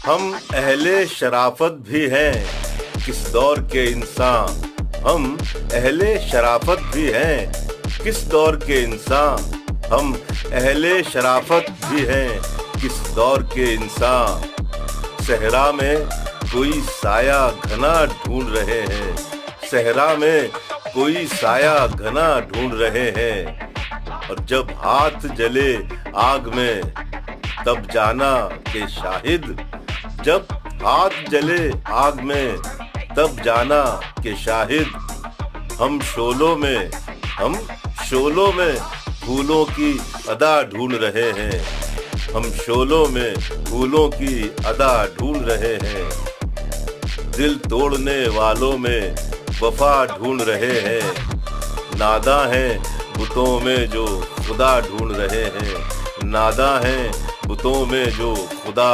हम अहले शराफत भी हैं किस दौर के इंसान। हम अहले शराफत भी हैं किस दौर के इंसान। हम अहले शराफत भी हैं किस दौर के इंसान। सहरा में कोई साया घना ढूंढ रहे हैं। सहरा में कोई साया घना ढूंढ रहे हैं। और जब हाथ जले आग में तब जाना के शाहिद। जब हाथ जले आग में तब जाना के शाहिद। हम शोलों में फूलों की अदा ढूंढ रहे हैं। हम शोलों में फूलों की अदा ढूंढ रहे हैं। दिल तोड़ने वालों में वफा ढूंढ रहे हैं। नादा हैं बुतों में जो खुदा ढूंढ रहे हैं। नादा हैं बुतों में जो खुदा